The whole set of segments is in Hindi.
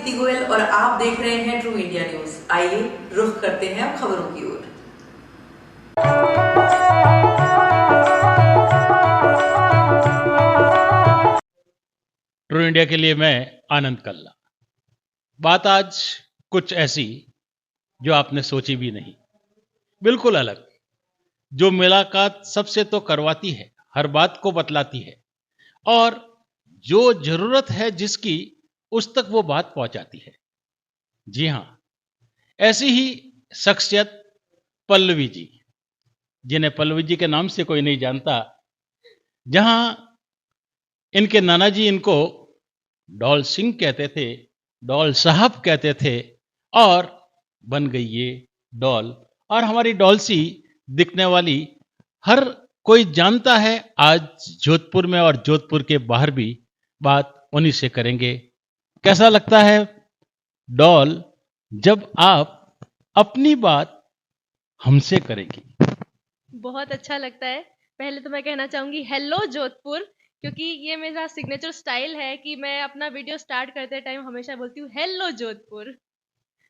दीप्ति गोयल और आप देख रहे हैं ट्रू इंडिया न्यूज। आइए रुख करते हैं अब खबरों की ओर। ट्रू इंडिया के लिए मैं आनंद कल्ला। बात आज कुछ ऐसी जो आपने सोची भी नहीं, बिल्कुल अलग, जो मुलाकात सबसे तो करवाती है, हर बात को बतलाती है और जो जरूरत है जिसकी उस तक वो बात पहुंचाती है। जी हां, ऐसी ही शख्सियत पल्लवी जी, जिन्हें पल्लवी जी के नाम से कोई नहीं जानता। जहां इनके नाना जी इनको डॉल सिंह कहते थे, डॉल साहब कहते थे और बन गई ये डॉल। और हमारी डॉल सी दिखने वाली हर कोई जानता है। आज जोधपुर में और जोधपुर के बाहर भी बात उन्हीं से करेंगे। कैसा लगता है डॉल जब आप अपनी बात हमसे करेंगी? बहुत अच्छा लगता है। पहले तो मैं कहना चाहूंगी हेलो जोधपुर, क्योंकि ये मेरा सिग्नेचर स्टाइल है कि मैं अपना वीडियो स्टार्ट करते टाइम हमेशा बोलती हूँ हेलो जोधपुर।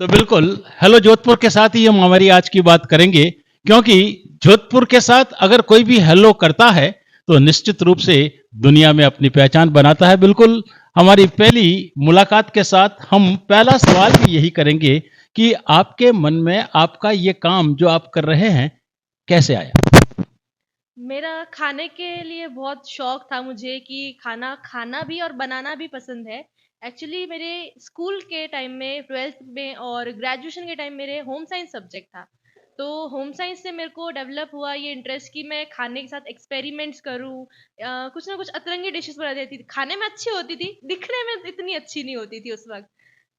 तो बिल्कुल हेलो जोधपुर के साथ ही हम हमारी आज की बात करेंगे, क्योंकि जोधपुर के साथ अगर कोई भी हेलो करता है तो निश्चित रूप से दुनिया में अपनी पहचान बनाता है। बिल्कुल हमारी पहली मुलाकात के साथ हम पहला सवाल भी यही करेंगे कि आपके मन में आपका ये काम जो आप कर रहे हैं कैसे आया? मेरा खाने के लिए बहुत शौक था मुझे कि खाना भी और बनाना भी पसंद है। एक्चुअली मेरे स्कूल के टाइम में, 12th में और ग्रेजुएशन के टाइम मेरे होम साइंस सब्जेक्ट था। तो होम साइंस से मेरे को डेवलप हुआ ये इंटरेस्ट कि मैं खाने के साथ एक्सपेरिमेंट्स करूं, कुछ ना कुछ अतरंगी डिशेस बना देती थी। खाने में अच्छी होती थी, दिखने में इतनी अच्छी नहीं होती थी उस वक्त।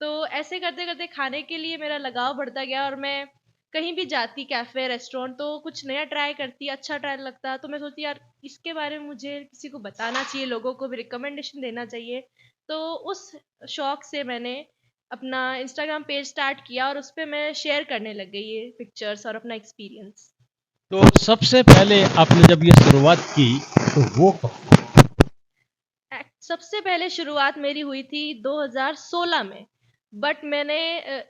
तो ऐसे करते करते खाने के लिए मेरा लगाव बढ़ता गया और मैं कहीं भी जाती, कैफे रेस्टोरेंट, तो कुछ नया ट्राई करती, अच्छा ट्राई लगता तो मैं सोचती यार इसके बारे में मुझे किसी को बताना चाहिए, लोगों को भी रिकमेंडेशन देना चाहिए। तो उस शौक से मैंने अपना इंस्टाग्राम पेज स्टार्ट किया और उस पर मैं शेयर करने लग गई ये पिक्चर्स और अपना एक्सपीरियंस। तो सबसे पहले आपने जब ये शुरुआत की तो वो सबसे पहले शुरुआत मेरी हुई थी 2016 में। बट मैंने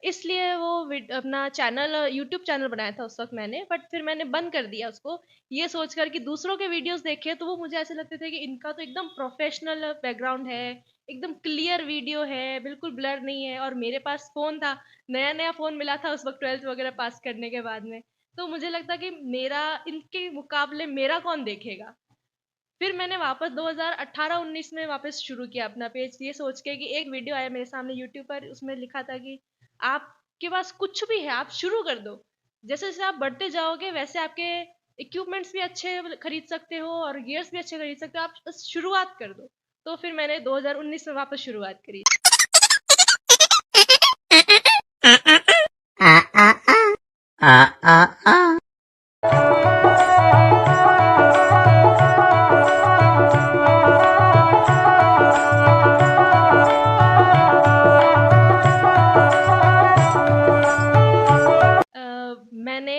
इसलिए वो अपना चैनल, यूट्यूब चैनल बनाया था उस वक्त मैंने, बट फिर मैंने बंद कर दिया उसको, ये सोचकर कि दूसरों के वीडियोस देखे तो वो मुझे ऐसे लगते थे कि इनका तो एकदम प्रोफेशनल बैकग्राउंड है, एकदम क्लियर वीडियो है, बिल्कुल ब्लर नहीं है। और मेरे पास फोन था, नया नया फोन मिला था उस वक्त 12th वगैरह पास करने के बाद में। तो मुझे लगता कि मेरा इनके मुकाबले मेरा कौन देखेगा। फिर मैंने वापस 2018-19 में वापस शुरू किया अपना पेज, ये सोच के कि एक वीडियो आया मेरे सामने यूट्यूब पर, उसमें लिखा था कि आपके पास कुछ भी है आप शुरू कर दो, जैसे जैसे आप बढ़ते जाओगे वैसे आपके इक्विपमेंट्स भी अच्छे खरीद सकते हो और गियर्स भी अच्छे खरीद सकते हो, आप बस शुरुआत कर दो। तो फिर मैंने 2019 में वापस शुरुआत करी। मैंने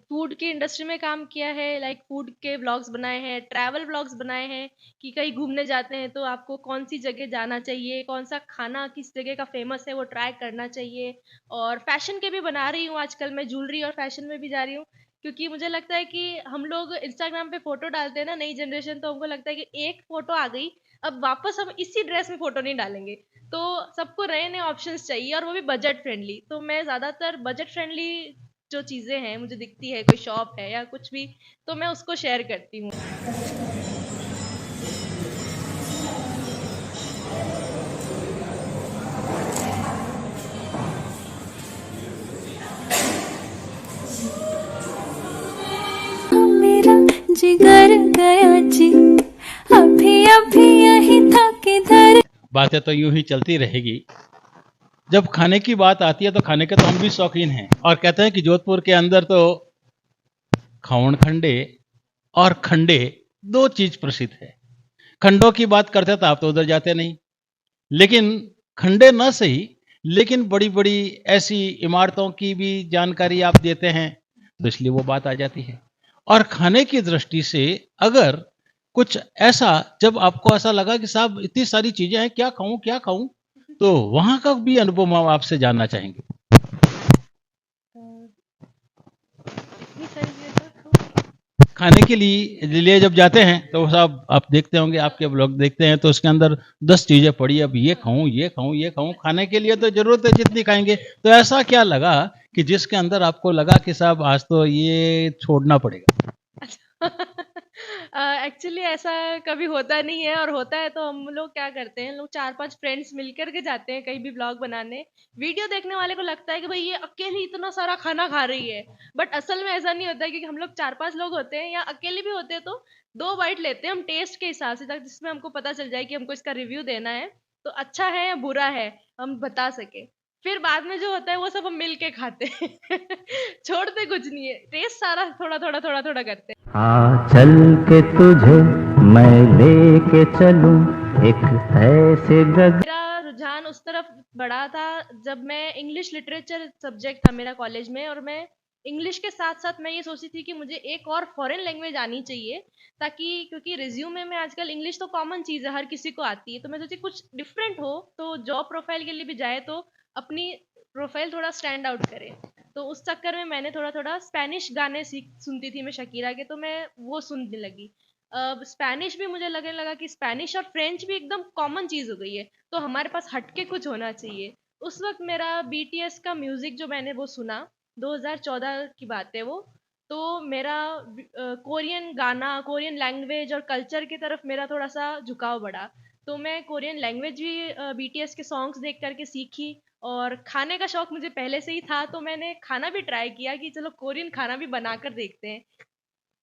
फूड की इंडस्ट्री में काम किया है, लाइक फूड के व्लॉग्स बनाए हैं, ट्रैवल व्लॉग्स बनाए हैं कि कहीं घूमने जाते हैं तो आपको कौन सी जगह जाना चाहिए, कौन सा खाना किस जगह का फेमस है वो ट्राई करना चाहिए। और फैशन के भी बना रही हूँ आजकल, मैं ज्वेलरी और फैशन में भी जा रही हूँ, क्योंकि मुझे लगता है कि हम लोग इंस्टाग्राम पे फोटो डालते हैं ना, नई जनरेशन, तो हमको लगता है कि एक फोटो आ गई, अब वापस हम इसी ड्रेस में फोटो नहीं डालेंगे। तो सबको नए नए ऑप्शंस चाहिए और वो भी बजट फ्रेंडली। तो मैं ज़्यादातर बजट फ्रेंडली जो चीज़ें हैं मुझे दिखती है, कोई शॉप है या कुछ भी, तो मैं उसको शेयर करती हूँ। मेरा जिगर गया जी, अभी अभी यही था किधर। बातें तो यूं ही चलती रहेगी। जब खाने की बात आती है तो खाने के तो हम भी शौकीन हैं और कहते हैं कि जोधपुर के अंदर तो खावण खंडे और खंडे दो चीज प्रसिद्ध है। खंडों की बात करते तो आप तो उधर जाते नहीं, लेकिन खंडे न सही लेकिन बड़ी बड़ी ऐसी इमारतों की भी जानकारी आप देते हैं, तो इसलिए वो बात आ जाती है। और खाने की दृष्टि से अगर कुछ ऐसा जब आपको ऐसा लगा कि साहब इतनी सारी चीजें हैं, क्या खाऊं क्या खाऊं, तो वहाँ का भी अनुभव हम आपसे जानना चाहेंगे। इतनी सारी चीज़ें तो खाने के लिए जब जाते हैं तो साहब आप देखते होंगे, आपके ब्लॉग देखते हैं तो उसके अंदर 10 चीजें पड़ी, अब ये खाऊं ये खाऊं ये खाऊं, खाने के लिए तो जरूरत है जितनी खाएंगे। तो ऐसा क्या लगा कि जिसके अंदर आपको लगा कि साहब आज तो ये छोड़ना पड़ेगा? एक्चुअली ऐसा कभी होता नहीं है, और होता है तो हम लोग क्या करते हैं, लोग 4-5 फ्रेंड्स मिलकर के जाते हैं कहीं भी व्लॉग बनाने। वीडियो देखने वाले को लगता है कि भाई ये अकेली इतना सारा खाना खा रही है, बट असल में ऐसा नहीं होता है, क्योंकि हम लोग 4-5 लोग होते हैं या अकेले भी होते हैं तो 2 बाइट लेते हैं हम टेस्ट के हिसाब से, ताकि जिसमें हमको पता चल जाए कि हमको इसका रिव्यू देना है, तो अच्छा है या बुरा है हम बता सके। फिर बाद में जो होता है वो सब हम मिल के खाते हैं। छोड़ते कुछ नहीं है, टेस्ट सारा थोड़ा-थोड़ा करते हैं। हाँ चल के तुझे मैं लेके चलूं एक ऐसे गगन। मेरा रुझान उस तरफ बढ़ा था जब मैं इंग्लिश लिटरेचर सब्जेक्ट था मेरा कॉलेज में, और मैं इंग्लिश के साथ साथ मैं ये सोची थी कि मुझे एक और फॉरेन लैंग्वेज आनी चाहिए, ताकि क्योंकि रिज्यूमे में आजकल इंग्लिश तो कॉमन चीज़ है, हर किसी को आती है, तो मैं सोची कुछ डिफरेंट हो तो जॉब प्रोफाइल के लिए भी जाए तो अपनी प्रोफाइल थोड़ा स्टैंड आउट करे। तो उस चक्कर में मैंने थोड़ा थोड़ा स्पेनिश गाने सीख सुनती थी मैं शकीरा के, तो मैं वो सुनने लगी। अब स्पेनिश भी मुझे लगने लगा कि स्पेनिश और फ्रेंच भी एकदम कॉमन चीज़ हो गई है, तो हमारे पास हटके कुछ होना चाहिए। उस वक़्त मेरा बीटीएस का म्यूज़िक जो मैंने वो सुना, 2014 की बात है वो, तो मेरा कोरियन गाना, कोरियन लैंग्वेज और कल्चर की तरफ मेरा थोड़ा-सा झुकाव बढ़ा। तो मैं कोरियन लैंग्वेज भी बीटीएस के सॉन्ग्स देख कर के सीखी, और खाने का शौक मुझे पहले से ही था, तो मैंने खाना भी ट्राई किया कि चलो कोरियन खाना भी बनाकर देखते हैं।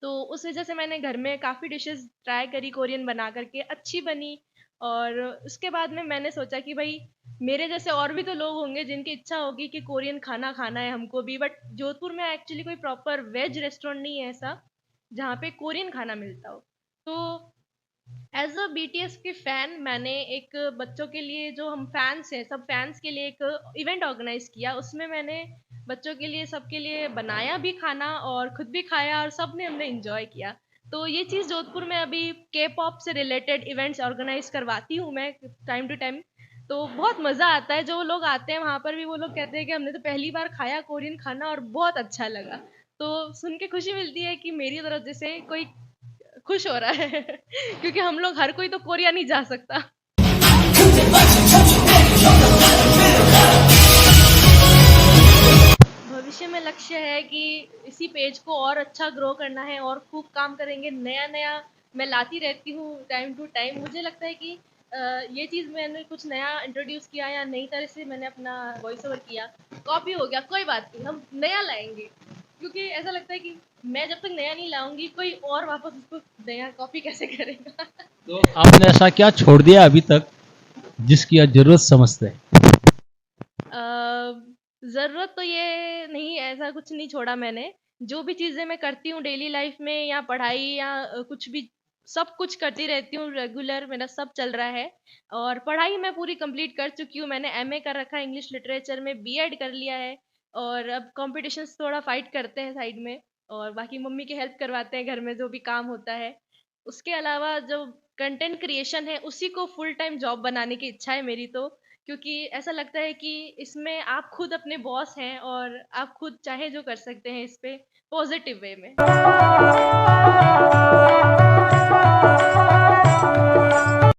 तो उस वज़ह से मैंने घर में काफ़ी डिशेज़ ट्राई करी कोरियन बना कर के, अच्छी बनी। और उसके बाद में मैंने सोचा कि भई मेरे जैसे और भी तो लोग होंगे जिनकी इच्छा होगी कि कोरियन खाना खाना है हमको भी, बट जोधपुर में एक्चुअली कोई प्रॉपर वेज रेस्टोरेंट नहीं है ऐसा, जहाँ पे कोरियन खाना मिलता हो। तो एज़ अ बीटीएस की फ़ैन मैंने एक बच्चों के लिए, जो हम फ़ैन्स हैं, सब फ़ैन्स के लिए एक इवेंट ऑर्गेनाइज़ किया। उसमें मैंने बच्चों के लिए, सबके लिए बनाया भी खाना और खुद भी खाया, और सबने हमने एन्जॉय किया। तो ये चीज़ जोधपुर में अभी के-पॉप से रिलेटेड इवेंट्स ऑर्गेनाइज़ करवाती हूँ मैं टाइम टू टाइम। तो बहुत मज़ा आता है, जो लोग आते हैं वहाँ पर भी वो लोग कहते हैं कि हमने तो पहली बार खाया कोरियन खाना और बहुत अच्छा लगा। तो सुन के खुशी मिलती है कि मेरी तरफ जैसे कोई खुश हो रहा है। क्योंकि हम लोग हर कोई तो कोरिया नहीं जा सकता। भविष्य में लक्ष्य है कि इसी पेज को और अच्छा ग्रो करना है, और खूब काम करेंगे, नया नया मैं लाती रहती हूँ टाइम टू टाइम। मुझे लगता है कि ये चीज़ मैंने कुछ नया इंट्रोड्यूस किया या नई तरह से मैंने अपना वॉइस ओवर किया, कॉपी हो गया कोई बात नहीं, हम नया लाएंगे। क्योंकि ऐसा लगता है कि मैं जब तक नया नहीं लाऊंगी, कोई और वापस उसको नया कॉपी कैसे करेगा। तो आपने ऐसा क्या छोड़ दिया अभी तक जिसकी आज जरूरत समझते हैं? ज़रूरत तो ये नहीं, ऐसा कुछ नहीं छोड़ा मैंने। जो भी चीज़ें मैं करती हूँ डेली लाइफ में या पढ़ाई या कुछ भी, सब कुछ करती रहती हूँ, रेगुलर मेरा सब चल रहा है। और पढ़ाई मैं पूरी कंप्लीट कर चुकी हूँ, मैंने एमए कर रखा है इंग्लिश लिटरेचर में, बीएड कर लिया है, और अब कॉम्पिटिशन्स थोड़ा फाइट करते हैं साइड में, और बाकी मम्मी की हेल्प करवाते हैं घर में जो भी काम होता है। उसके अलावा जो कंटेंट क्रिएशन है उसी को फुल टाइम जॉब बनाने की इच्छा है मेरी तो, क्योंकि ऐसा लगता है कि इसमें आप खुद अपने बॉस हैं और आप खुद चाहे जो कर सकते हैं इस पे पॉजिटिव वे में।